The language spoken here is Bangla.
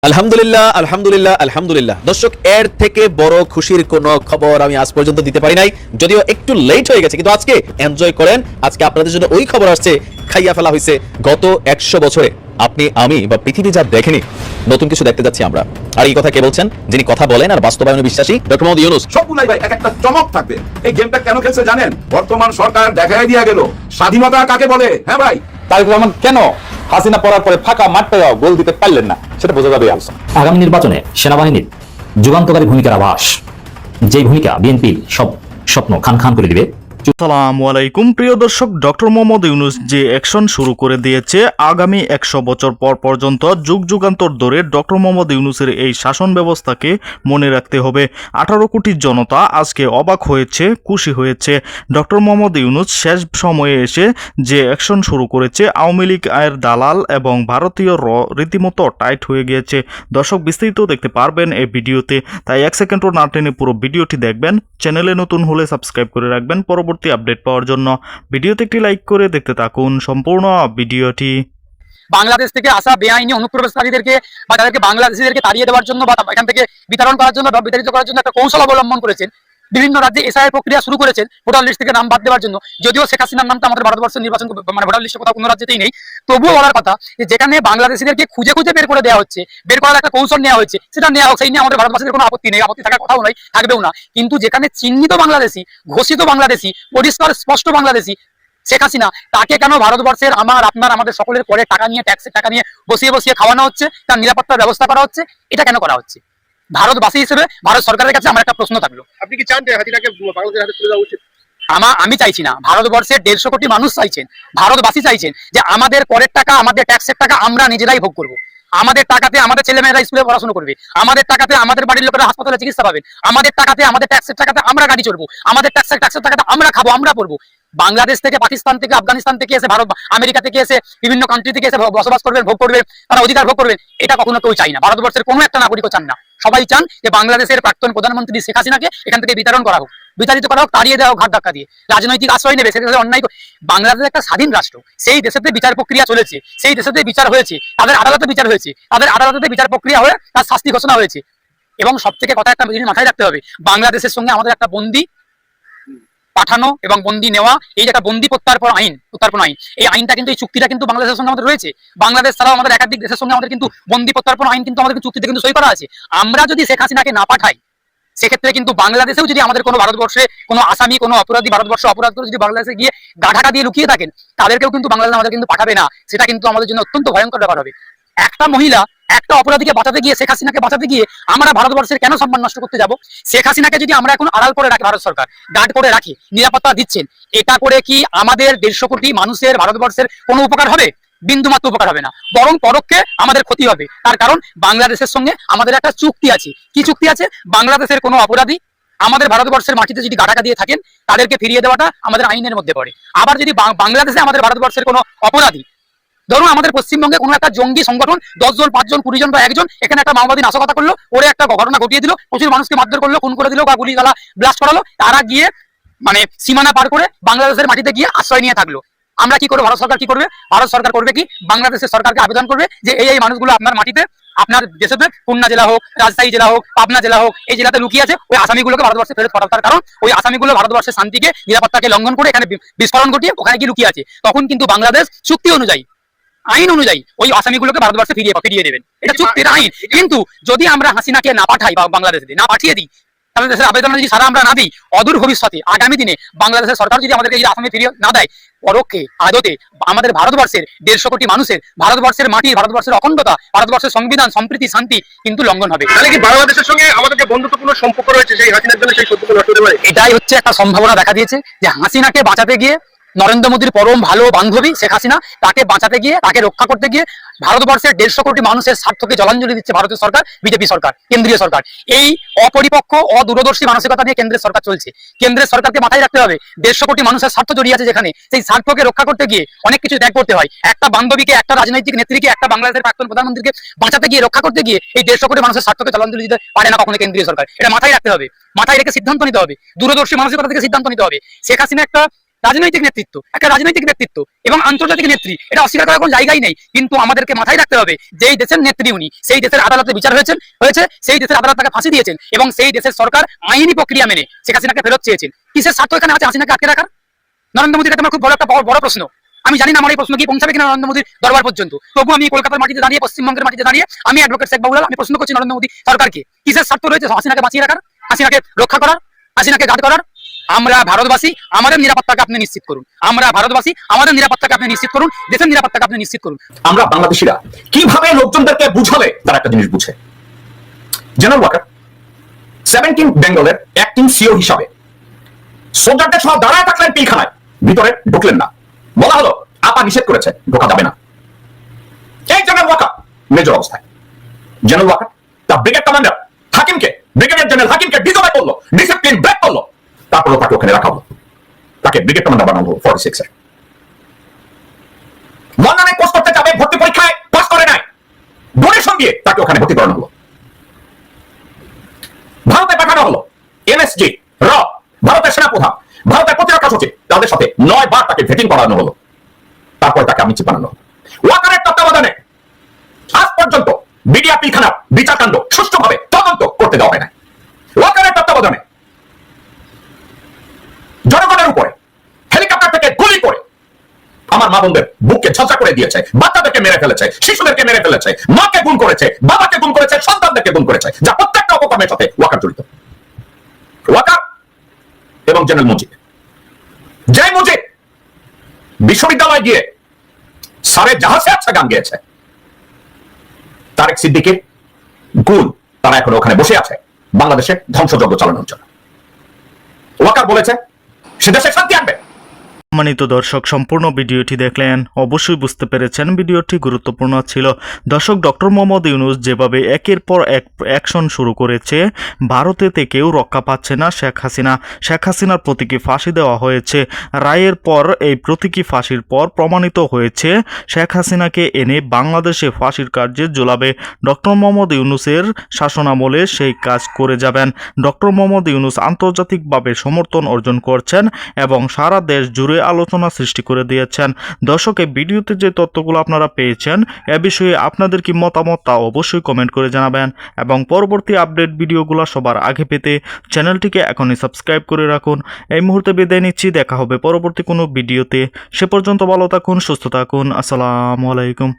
আলহামদুলিল্লাহ আলহামদুলিল্লাহ আলহামদুলিল্লাহ। দর্শক, এর থেকে বড় খুশির কোনো খবর আমি আজ পর্যন্ত দিতে পারি নাই, যদিও একটু লেট হয়ে গেছে, কিন্তু আজকে এনজয় করেন। আজকে আপনাদের জন্য ওই খবর আসছে, খাইয়া ফেলা হয়েছে গত 100 বছরে আপনি আমি বা পৃথিবী যা দেখেনি, নতুন কিছু দেখতে যাচ্ছি আমরা। আর এই কথা কে বলছেন? যিনি কথা বলেন আর বাস্তবায়নে বিশ্বাসী, ডক্টর মোহাম্মদ ইউনূস। সবগুলাই ভাই এক একটা চমক থাকবে। এই গেমটা কেন খেলছে জানেন? বর্তমান সরকার দেখাই দিয়ে গেল স্বাধীনতা কাকে বলে। হ্যাঁ ভাই, তারেক রহমান কেন হাসিনা পড়ার পরে ফাঁকা মাঠটাও গোল দিতে পারলেন না, সেটা বোঝা যাবে আলোচনা। আগামী নির্বাচনে সেনাবাহিনীর যুগান্তকারী ভূমিকার আভাস, যে ভূমিকা বিএনপির সব স্বপ্ন খান খান করে দিবে। আসসালামু আলাইকুম প্রিয় দর্শক, ডক্টর মোহাম্মদ ইউনূস যে অ্যাকশন শুরু করে দিয়েছে, আগামী 100 বছর পর পর্যন্ত যুগ যুগান্তর ধরে ডক্টর মোহাম্মদ ইউনূসের এই শাসন ব্যবস্থাকে মনে রাখতে হবে। 18 কোটি জনতা আজকে অবাক হয়েছে, খুশি হয়েছে। ডক্টর মোহাম্মদ ইউনূস শেষ সময়ে এসে যে অ্যাকশন শুরু করেছে, আওয়ামী লীগ এর দালাল এবং ভারতীয় রীতিমতো টাইট হয়ে গিয়েছে। দর্শক, বিস্তারিত দেখতে পারবেন এই ভিডিওতে, তাই 1 সেকেন্ডও না টেনে পুরো ভিডিওটি দেখবেন। চ্যানেলে নতুন হলে সাবস্ক্রাইব করে রাখবেন পরবর্তী আপডেট পাওয়ার জন্য। ভিডিওতে একটি লাইক করে দেখতে থাকুন সম্পূর্ণ ভিডিওটি। বাংলাদেশ থেকে আসা বেআইনি অনুপ্রবেশকারীদেরকে বা তাদেরকে বাংলাদেশিদেরকে তাড়িয়ে দেওয়ার জন্য বা এখান থেকে বিতরণ করার জন্য বা বিতাড়িত করার জন্য একটা কৌশল অবলম্বন করেছেন। বিভিন্ন রাজ্যে এসআইআর প্রক্রিয়া শুরু করেছেন ভোটার লিস্ট থেকে নাম বাদ দেওয়ার জন্য। যদিও শেখ হাসিনার নামটা আমাদের ভারতবর্ষের নির্বাচন ভোটার লিস্টে কোথাও কোনো রাজ্যতেই নেই, তবুও বলার কথা যে যেখানে বাংলাদেশিদেরকে খুঁজে খুঁজে বের করে দেওয়া হচ্ছে, বের করার একটা কৌশল নেওয়া হয়েছে, সেটা নেওয়া হোক, সেই নিয়ে আমাদের ভারতবাসীদের কোনো আপত্তি নেই, আপত্তি থাকার কথাও নয়, থাকবেও না। কিন্তু যেখানে চিহ্নিত বাংলাদেশি, ঘোষিত বাংলাদেশি, পরিষ্কার স্পষ্ট বাংলাদেশি শেখ হাসিনা, তাকে কেন ভারতবর্ষের আমার আপনার আমাদের সকলের করে টাকা নিয়ে, ট্যাক্সের টাকা নিয়ে বসিয়ে বসিয়ে খাওয়ানো হচ্ছে, তার নিরাপত্তার ব্যবস্থা করা হচ্ছে? এটা কেন করা হচ্ছে? ভারতবাসী হিসেবে ভারত সরকারের কাছে আমার একটা প্রশ্ন থাকলো, আপনি কি চান যে হাসিনাকে বাংলাদেশের হাতে তুলে দেওয়া উচিত? আমি চাইছি না, ভারতবর্ষের 150 কোটি মানুষ চাইছেন, ভারতবাসী চাইছেন যে আমাদের করের টাকা, আমাদের ট্যাক্সের টাকা আমরা নিজেরাই ভোগ করবো। আমাদের টাকাতে আমাদের ছেলেমেয়েরা স্কুলে পড়াশোনা করবে, আমাদের টাকাতে আমাদের বাড়ির লোকেরা হাসপাতালে চিকিৎসা পাবেন, আমাদের টাকাতে আমাদের ট্যাক্সের টাকাতে আমরা গাড়ি চড়বো, আমাদের ট্যাক্সের টাকাতে আমরা খাবো, আমরা পড়বো। বাংলাদেশ থেকে, পাকিস্তান থেকে, আফগানিস্তান থেকে এসে, ভারত আমেরিকা থেকে এসে, বিভিন্ন কান্ট্রি থেকে এসে বসবাস করবেন, ভোগ করবেন, তারা অধিকার ভোগ করবেন, এটা কখনো কেউ চাই না। ভারতবর্ষের কোনো একটা নাগরিকও চান না। সবাই চান যে বাংলাদেশের প্রাক্তন প্রধানমন্ত্রী শেখ হাসিনাকে এখান থেকে বিতরণ করা হোক, বিতাড়িত করা হোক, তাড়িয়ে দেওয়া হোক, ঘাট ধাক্কা দিয়ে রাজনৈতিক আশ্রয় নেবে, সে দেশে অন্যায়। বাংলাদেশ একটা স্বাধীন রাষ্ট্র, সেই দেশেতে বিচার প্রক্রিয়া চলেছে, সেই দেশেতে বিচার হয়েছে, তাদের আদালতে বিচার হয়েছে, তাদের আদালতে বিচার প্রক্রিয়া হয়ে তার শাস্তি ঘোষণা হয়েছে। এবং সব থেকে কথা একটা জিনিস মাথায় রাখতে হবে, বাংলাদেশের সঙ্গে আমাদের একটা বন্দি পাঠানো এবং বন্দি নেওয়া, এই যে একটা বন্দি প্রত্যার্পণ আইন, এই আইনটা কিন্তু, এই চুক্তিটা কিন্তু বাংলাদেশের সঙ্গে আমাদের রয়েছে। বাংলাদেশ ছাড়াও আমাদের একাধিক দেশের সঙ্গে আমাদের কিন্তু বন্দি প্রত্যার্পণ আইন কিন্তু আমাদের চুক্তিতে কিন্তু সই করা আছে। আমরা যদি শেখ হাসিনাকে না পাঠাই, সেক্ষেত্রে কিন্তু বাংলাদেশেও যদি আমাদের কোনো ভারতবর্ষে কোনো আসামি, কোনো অপরাধী ভারতবর্ষে অপরাধ করে যদি বাংলাদেশে গিয়ে গা ঢাকা দিয়ে লুকিয়ে থাকেন, তাদেরকেও কিন্তু বাংলাদেশ আমাদের কিন্তু পাঠাবে না। সেটা কিন্তু আমাদের জন্য অত্যন্ত ভয়ঙ্কর ব্যাপার হবে। একটা মহিলা একটা অপরাধীকে বাঁচাতে গিয়ে, শেখ হাসিনাকে বাঁচাতে গিয়ে আমরা ভারতবর্ষের কেন সম্মান নষ্ট করতে যাব? শেখ হাসিনাকে যদি আমরা এখন আড়াল করে রাখি, ভারত সরকার গার্ড করে রাখি, নিরাপত্তা দিচ্ছেন, এটা করে কি আমাদের 150 কোটি মানুষের, ভারতবর্ষের কোনো উপকার হবে? বিন্দুমাত্র উপকার হবে না, বরং পরোক্ষে আমাদের ক্ষতি হবে। তার কারণ বাংলাদেশের সঙ্গে আমাদের একটা চুক্তি আছে। কি চুক্তি আছে? বাংলাদেশের কোনো অপরাধী আমাদের ভারতবর্ষের মাটিতে যদি গাটাকা দিয়ে থাকেন, তাদেরকে ফিরিয়ে দেওয়াটা আমাদের আইনের মধ্যে পড়ে। আবার যদি বাংলাদেশে আমাদের ভারতবর্ষের কোনো অপরাধী, ধরুন আমাদের পশ্চিমবঙ্গে কোনো একটা জঙ্গি সংগঠন 10 জন, 5 জন, 20 জন বা 1 জন এখানে একটা মাওবাদী নাশকতা করলো, ওরে একটা ঘটনা ঘটিয়ে দিল, প্রচুর মানুষকে মারধর করলো, খুন করে দিল বা গুলি গালা ব্লাস্ট করালো, তারা গিয়ে মানে সীমানা পার করে বাংলাদেশের মাটিতে গিয়ে আশ্রয় নিয়ে থাকলো। আমরা কি করবো? ভারত সরকার কি করবে? ভারত সরকার করবে কি, বাংলাদেশের সরকারকে আবেদন করবে যে এই মানুষগুলো আপনার মাটিতে, আপনার দেশেতে, খুলনা জেলা হোক, রাজশাহী জেলা হোক, পাবনা জেলা হোক, এই জেলাতে লুকিয়ে আছে, ওই আসামিগুলোকে ভারতবর্ষে ফেরত পাঠাও। তার কারণ ওই আসামিগুলো ভারতবর্ষের শান্তিকে, নিরাপত্তাকে লঙ্ঘন করে এখানে বিস্ফোরণ ঘটিয়ে ওখানে গিয়ে লুকিয়ে আছে। তখন কিন্তু বাংলাদেশ চুক্তি অনুযায়ী, আইন অনুযায়ী ওই আসামিগুলোকে ভারতবর্ষে ফিরিয়ে দেবেন। এটা চুক্তির আইন। কিন্তু যদি আমরা হাসিনাকে না পাঠাই বা বাংলাদেশে না পাঠিয়ে দিই, তাহলে দেশের আবেদন যদি সারা আমরা না দিই, অদূর ভবিষ্যতে আগামী দিনে বাংলাদেশের সরকার যদি আমাদেরকে এই আসামি ফিরিয়ে না দেয়, পরোক্ষে আদতে আমাদের ভারতবর্ষের 150 কোটি মানুষের, ভারতবর্ষের মাটি, ভারতবর্ষের অখণ্ডতা, ভারতবর্ষের সংবিধান, সম্প্রীতি, শান্তি কিন্তু লঙ্ঘন হবে। তাহলে কি বাংলাদেশের সঙ্গে আমাদের যে বন্ধুত্বপূর্ণ সম্পর্ক রয়েছে, সেই হাসিনার জন্য সেই সম্পর্ক নষ্ট হতে পারে? এটাই হচ্ছে একটা সম্ভাবনা দেখা দিয়েছে যে হাসিনাকে বাঁচাতে গিয়ে, নরেন্দ্র মোদীর পরম ভালো বান্ধবী শেখ হাসিনা, তাকে বাঁচাতে গিয়ে, তাকে রক্ষা করতে গিয়ে ভারতবর্ষের 150 কোটি মানুষের স্বার্থকে জলাঞ্জলি দিচ্ছে ভারতের সরকার, বিজেপি সরকার, কেন্দ্রীয় সরকার। এই অপরিপক্ক, অদূরদর্শী মানসিকতা নিয়ে কেন্দ্রের সরকার চলছে। কেন্দ্রের সরকারকে মাথায় রাখতে হবে 150 কোটি মানুষের স্বার্থ জড়িয়ে আছে, যেখানে সেই স্বার্থকে রক্ষা করতে গিয়ে অনেক কিছু ত্যাগ করতে হয়। একটা বান্ধবীকে, একটা রাজনৈতিক নেত্রীকে, একটা বাংলাদেশের প্রাক্তন প্রধানমন্ত্রীকে বাঁচাতে গিয়ে, রক্ষা করতে গিয়ে এই 150 কোটি মানুষের স্বার্থকে জলাঞ্জলি দিতে পারে না কখনো কেন্দ্রীয় সরকার। এটা মাথায় রাখতে হবে, মাথায় রেখে সিদ্ধান্ত নিতে হবে, দূরদর্শী মানসিকতা থেকে সিদ্ধান্ত নিতে হবে। শেখ হাসিনা একটা রাজনৈতিক নেতৃত্ব, একটা রাজনৈতিক ব্যক্তিত্ব এবং আন্তর্জাতিক নেত্রী, এটা অস্বীকার করার কোনো জায়গাই নেই। কিন্তু আমাদেরকে মাথায় রাখতে হবে, যেই দেশের নেত্রী উনি, সেই দেশের আদালতে বিচার হয়েছে, সেই দেশের আদালত তাকে ফাঁসি দিয়েছেন এবং সেই দেশের সরকার আইনি প্রক্রিয়া মেনে শেখ হাসিনাকে ফেরত চেয়েছেন। কিসের স্বার্থ এখানে আছে হাসিনাকে আটকে রাখার? নরেন্দ্র মোদীর তোমার খুব বড় একটা বড় প্রশ্ন। আমি জানি না আমার এই প্রশ্ন কি পৌঁছাবে কিনা নরেন্দ্র মোদীর দরবার পর্যন্ত। তবু আমি কলকাতার মাটিতে দাঁড়িয়ে, পশ্চিমবঙ্গের মাটিতে দাঁড়িয়ে আমি অ্যাডভোকেট শেখ বাবুলাল, আমি প্রশ্ন করছি নরেন্দ্র মোদী সরকারকে, কিসের স্বার্থ রয়েছে হাসিনাকে বাঁচিয়ে রাখার, হাসিনাকে রক্ষা করার, হাসিনাকে গার্ড করার? আমরা ভারতবাসী, আমাদের নিরাপত্তাকে আপনি নিশ্চিত করুন। আমরা ভারতবাসী, আমাদের নিরাপত্তাকে আপনি নিশ্চিত করুন, দেশের নিরাপত্তাকে আপনি নিশ্চিত করুন। আমরা বাংলাদেশিরা কিভাবে লোকজনদেরকে বুঝালে তারা একটা জিনিস বুঝে। জেনারেল ওয়াকার 17 বেঙ্গলের অ্যাক্টিং সিও হিসাবে সোলজারদের সহ দাঁড়ায় থাকলেন পিলখানায়, ভিতরে ঢুকলেন না। বলা হলো আপা নিষেধ করেছে, ঢোকা যাবে না। এই জেনারেল ওয়াকার মেজর অবস্থায়, জেনারেল ওয়াকার তার ব্রিগেড কমান্ডার হাকিমকে, ব্রিগেডিয়ার জেনারেল হাকিমকে ডিসঅবে করলো, ডিসিপ্লিন ব্রেক করলো, তারপরেও তাকে ওখানে রাখা হলো, তাকে ব্রিগেড কমান্ডার বানানো হলো 46 এর। লন্ডনে কোর্স করতে যাবে, ভর্তি পরীক্ষায় পাস করে নাই, ডোনেশন দিয়ে তাকে ওখানে ভর্তি করানো হলো। ভারতে পাঠানো হলো এমএসজি র, ভারতের সেনাপ্রধান, ভারতের প্রতিরক্ষা সচিব, তাদের সাথে 9 বার তাকে ভেটিং করানো হলো, তারপরে তাকে আমি চিফ বানানো হলো। ওয়াকারের তত্ত্বাবধানে আজ পর্যন্ত বিডিআর পিলখানার বিচারকাণ্ড সুষ্ঠুভাবে তদন্ত করতে দেওয়া হয় না। ওয়াকারের তত্ত্বাবধানে জনগণের উপরে হেলিকপ্টার থেকে গুলি করে আমার মা বোনদের বুককে ঝলসা করে দিয়েছে, বাচ্চাদেরকে মেরে ফেলেছে, শিশুদেরকে মেরে ফেলেছে, মাকে গুম করেছে, বাবাকে গুম করেছে, সন্তানদেরকে গুম করেছে, যা প্রত্যেকটা অপকর্মের সাথে ওয়াকার জড়িত। ওয়াকার এবং জেনারেল মুজিব, যে মুজিব বিশ্ববিদ্যালয়ে গিয়ে সারে জাহাজে আচ্ছা গান গেয়েছে, তারেক সিদ্দিকের গুণ তারা এখন ওখানে বসে আছে বাংলাদেশে ধ্বংসযজ্ঞ চালানোর জন্য। ওয়াকার বলেছে সে দেশে শান্তি আনবে। সম্মানিত দর্শক, সম্পূর্ণ ভিডিওটি দেখলেন, অবশ্যই বুঝতে পেরেছেন ভিডিওটি গুরুত্বপূর্ণ ছিল। দর্শক, ডক্টর মোহাম্মদ ইউনূস যেভাবে একের পর এক অ্যাকশন শুরু করেছে, ভারতেতে কেউ রক্ষা পাচ্ছে না। শেখ হাসিনার প্রতীকী ফাঁসি দেওয়া হয়েছে, রায়ের পর এই প্রতীকী ফাঁসির পর প্রমাণিত হয়েছে শেখ হাসিনাকে এনে বাংলাদেশে ফাঁসির কার্যে ঝুলাবে। ডক্টর মোহাম্মদ ইউনূসের শাসনামলে সেই কাজ করে যাবেন। ডক্টর মোহাম্মদ ইউনূস আন্তর্জাতিকভাবে সমর্থন অর্জন করছেন এবং সারা দেশ জুড়ে আলোচনা সৃষ্টি করে দিয়েছেন। দর্শক, এই ভিডিওতে যে তথ্যগুলো আপনারা পেয়েছেন, এ বিষয়ে আপনাদের কি মতামত তা অবশ্যই কমেন্ট করে জানাবেন এবং পরবর্তী আপডেট ভিডিওগুলো সবার আগে পেতে চ্যানেলটিকে এখনই সাবস্ক্রাইব করে রাখুন। এই মুহূর্তে বিদায় নিচ্ছি, দেখা হবে পরবর্তী কোনো ভিডিওতে। সে পর্যন্ত ভালো থাকুন, সুস্থ থাকুন। আসসালামু আলাইকুম।